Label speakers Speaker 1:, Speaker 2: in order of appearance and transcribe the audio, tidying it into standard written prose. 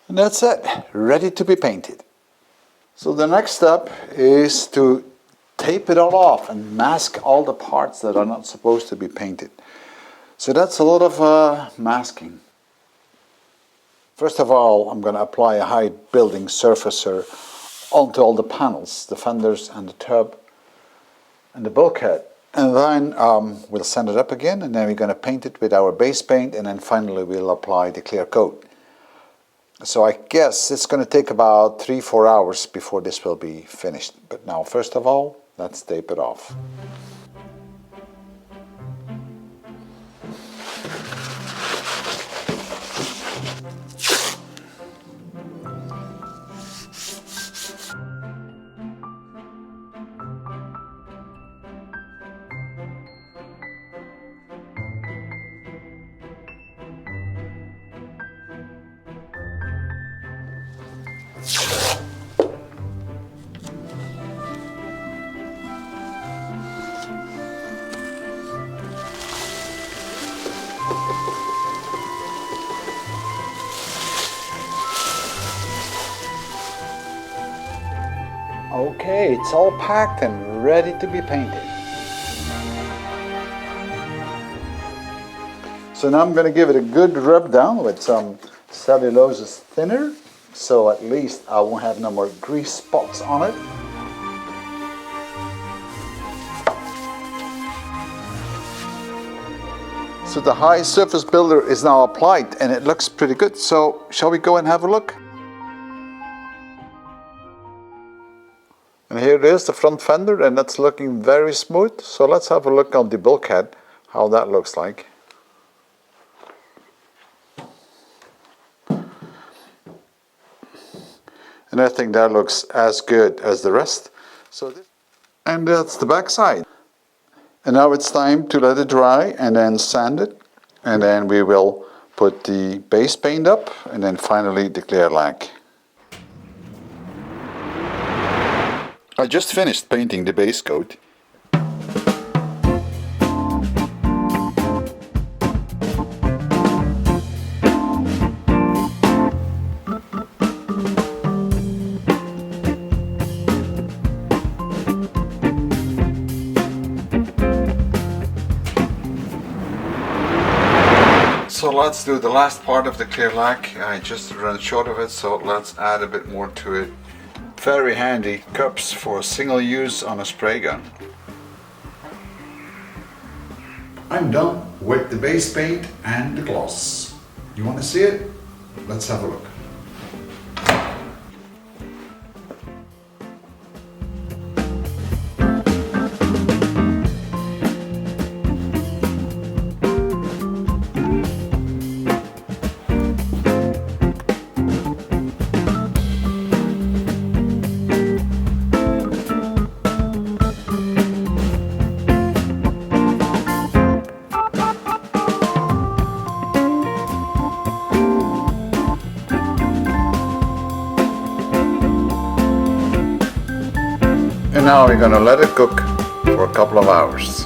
Speaker 1: And that's it, ready to be painted. So the next step is to tape it all off and mask all the parts that are not supposed to be painted. So that's a lot of masking. First of all, I'm going to apply a high building surfacer onto all the panels, the fenders and the tub and the bulkhead. And then we'll sand it up again, and then we're going to paint it with our base paint, and then finally we'll apply the clear coat. So I guess it's going to take about 3-4 hours before this will be finished. But now, first of all, let's tape it off. Okay, it's all packed and ready to be painted. So now I'm going to give it a good rub down with some cellulose thinner, so at least I won't have no more grease spots on it. So the high surface builder is now applied and it looks pretty good. So shall we go and have a look? And here it is, the front fender, and that's looking very smooth. So let's have a look on the bulkhead, how that looks like. And I think that looks as good as the rest. And that's the back side. And now it's time to let it dry and then sand it. And then we will put the base paint up and then finally the clear lac. I just finished painting the base coat. So let's do the last part of the clear lac. I just ran short of it, so let's add a bit more to it. Very handy cups for single use on a spray gun. I'm done with the base paint and the gloss. You want to see it? Let's have a look. And now we're going to let it cook for a couple of hours.